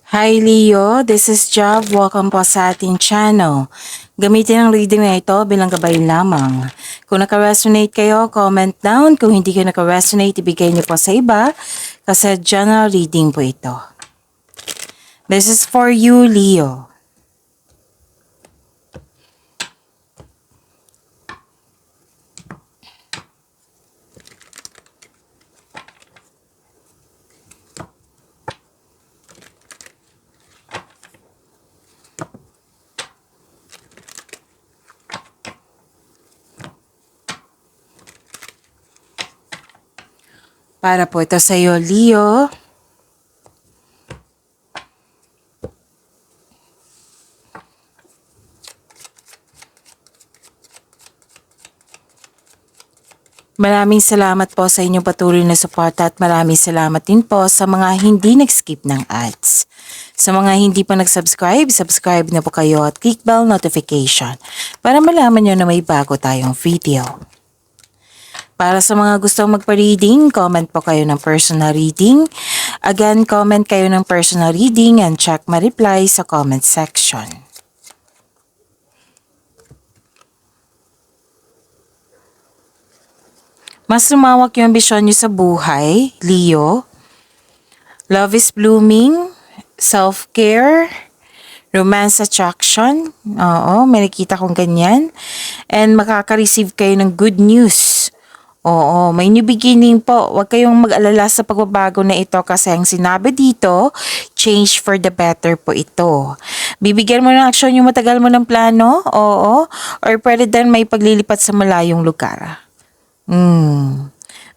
Hi Leo, this is Job. Welcome po sa ating channel. Gamitin ang reading na ito bilang gabay lamang. Kung naka-resonate kayo, comment down. Kung hindi kayo naka-resonate, ibigay niyo po sa iba kasi general reading po ito. This is for you, Leo. Para po ito sa iyo, Leo. Maraming salamat po sa inyong patuloy na suporta at maraming salamat din po sa mga hindi nag-skip ng ads. Sa mga hindi pa nag-subscribe, subscribe na po kayo at click bell notification para malaman nyo na may bago tayong video. Para sa mga gustong magpa-reading, comment po kayo ng personal reading. Again, comment kayo ng personal reading and check my reply sa comment section. Mas lumawak yung ambisyon nyo sa buhay, Leo. Love is blooming, self-care, romance attraction. Oo, may nakita kong ganyan. And makaka-receive kayo ng good news. Oo, may new beginning po. Huwag kayong mag-alala sa pagbabago na ito kasi ang sinabi dito, change for the better po ito. Bibigyan mo ng aksyon yung matagal mo ng plano, oo, or pwede din may paglilipat sa malayong lugar.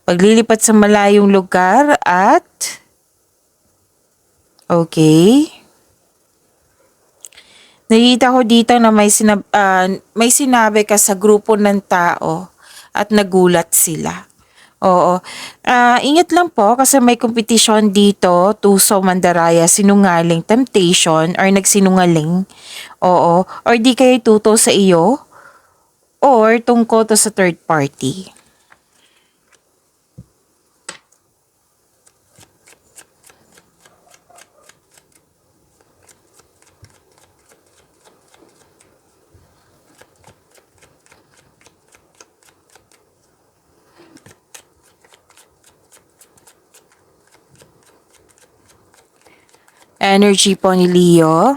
Paglilipat sa malayong lugar at okay. Nakita ko dito na may sinabi ka sa grupo ng tao at nagulat sila. Oo. Ingat lang po kasi may competition dito, tuso, mandaraya, sinungaling, temptation, or nagsinungaling. Oo. Or di kayo tuto sa iyo or tungkol to sa third party. Energy po ni Leo.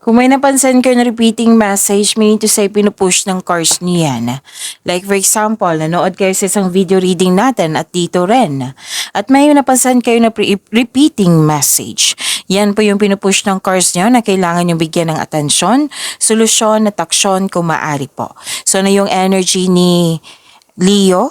Kung may napansin kayo na repeating message, meaning to say pinupush ng cards niyan. Like for example, nanood kayo sa isang video reading natin at dito rin. At may napansin kayo na repeating message. Yan po yung pinupush ng cards niyo na kailangan yung bigyan ng atensyon, solusyon at aksyon kung maaari po. So na yung energy ni Leo.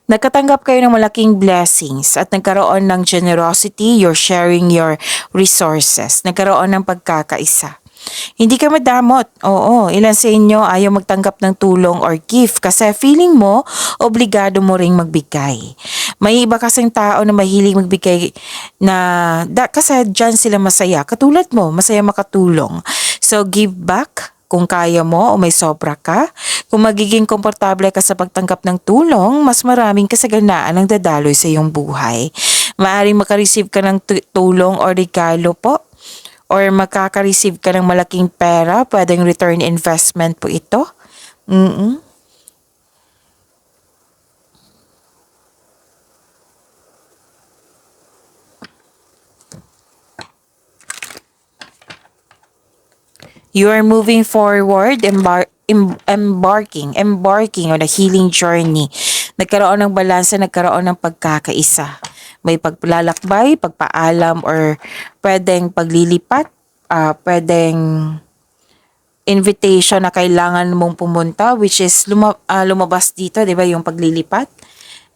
Nagkatanggap kayo ng malaking blessings at nagkaroon ng generosity, you're sharing your resources. Nagkaroon ng pagkakaisa. Hindi ka madamot. Oo, ilan sa inyo ayaw magtanggap ng tulong or gift kasi feeling mo, obligado mo ring magbigay. May iba kasing tao na mahilig magbigay kasi dyan sila masaya. Katulad mo, masaya makatulong. So give back kung kaya mo o may sobra ka. Kung magiging komportable ka sa pagtanggap ng tulong, mas maraming kasaganaan ang dadaloy sa iyong buhay. Maaaring makareceive ka ng tulong o regalo po, or makaka-receive ka ng malaking pera, pwedeng return investment po ito. You are moving forward, embarking on a healing journey. Nagkaroon ng balanse, nagkaroon ng pagkakaisa. May paglalakbay, pagpaalam, or pwedeng paglilipat, pwedeng invitation na kailangan mong pumunta, which is lumabas dito, di ba, yung paglilipat.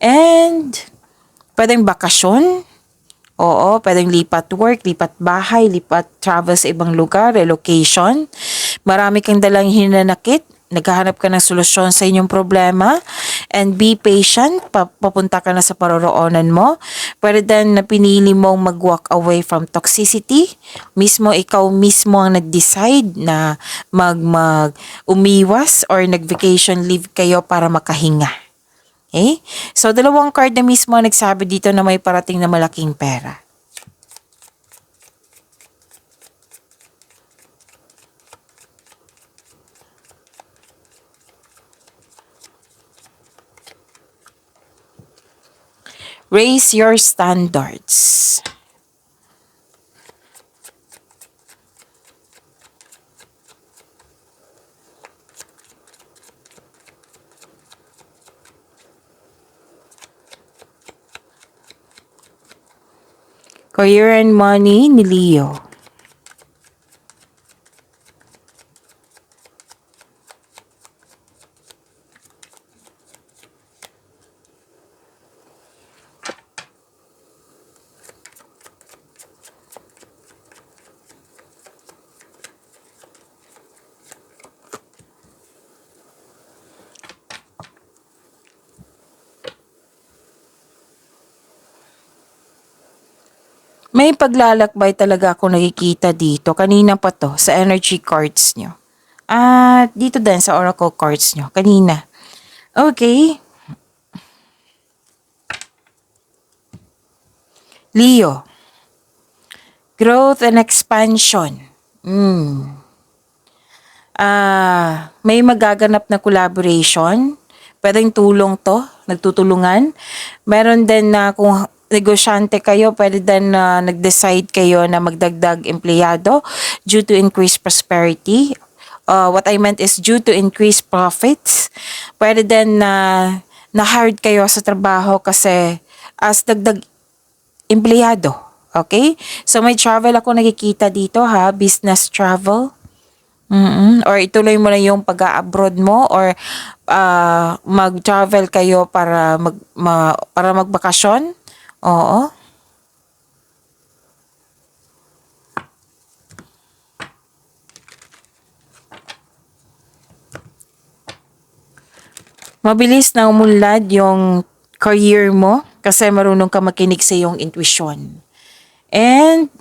And pwedeng bakasyon, Oo, pwedeng lipat work, lipat bahay, lipat travel sa ibang lugar, relocation. Marami kang dalang hinanakit, naghahanap ka ng solusyon sa inyong problema, and be patient, papunta ka na sa paroroonan mo. Pwede din na pinili mong mag-walk away from toxicity. Mismo, ikaw mismo ang nag-decide na umiwas or nag-vacation leave kayo para makahinga. Okay? So, dalawang card na mismo ang nagsabi dito na may parating na malaking pera. Raise your standards. Career and money ni Leo. May paglalakbay talaga ako nakikita dito. Kanina pa to, sa energy cards nyo. At dito din sa oracle cards nyo. Kanina. Okay. Leo. Growth and expansion. May magaganap na collaboration. Pwedeng tulong to, nagtutulungan. Meron din na kung negosyante kayo, pwede din na nag-decide kayo na magdagdag empleyado due to increased prosperity. What I meant is due to increased profits. Pwede din na-hired kayo sa trabaho kasi as dagdag empleyado. Okay? So may travel ako nakikita dito ha, business travel. Or ituloy mo na yung pag-abroad mo or mag-travel kayo para para magbakasyon. Oo. Mabilis na umunlad yung career mo kasi marunong ka makinig sa iyong intuition. And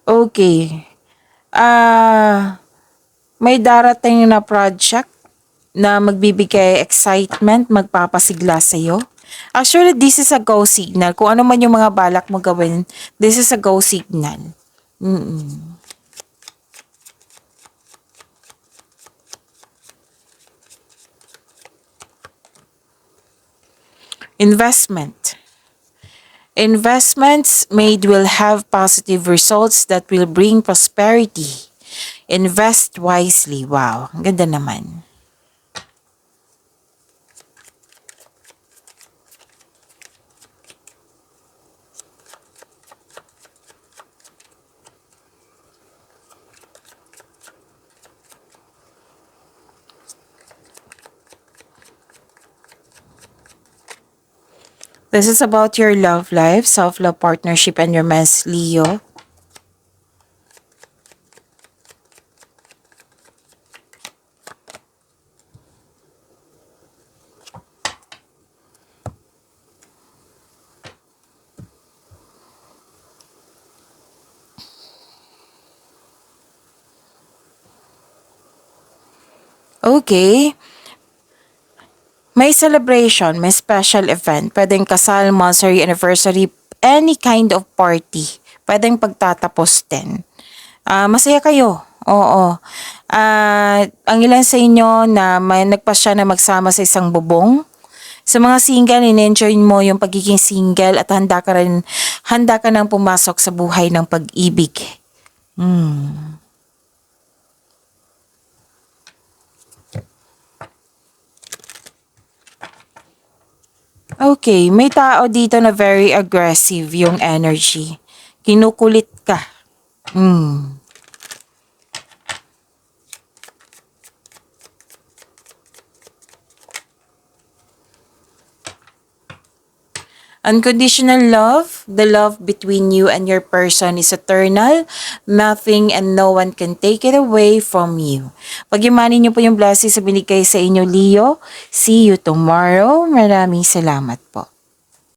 okay. May darating na project na magbibigay excitement, magpapasigla sa iyo. Actually, this is a go signal. Kung ano man yung mga balak mo gawin, this is a go signal. Investment. Investments made will have positive results that will bring prosperity. Invest wisely. Wow, ang ganda naman. This is about your love life, self-love partnership, and your romance, Leo. Okay. May celebration, may special event. Pwedeng kasal, monthsary, anniversary, any kind of party. Pwedeng pagtatapos din. Masaya kayo. Oo. Ang ilan sa inyo na may nagpasya na magsama sa isang bubong. Sa mga single, in-enjoy mo yung pagiging single at handa ka nang pumasok sa buhay ng pag-ibig. Okay, may tao dito na very aggressive yung energy. Kinukulit ka. Unconditional love, the love between you and your person is eternal, nothing and no one can take it away from you. Pagyamanin niyo po yung blessings sa binigay sa inyo, Leo. See you tomorrow. Maraming salamat po.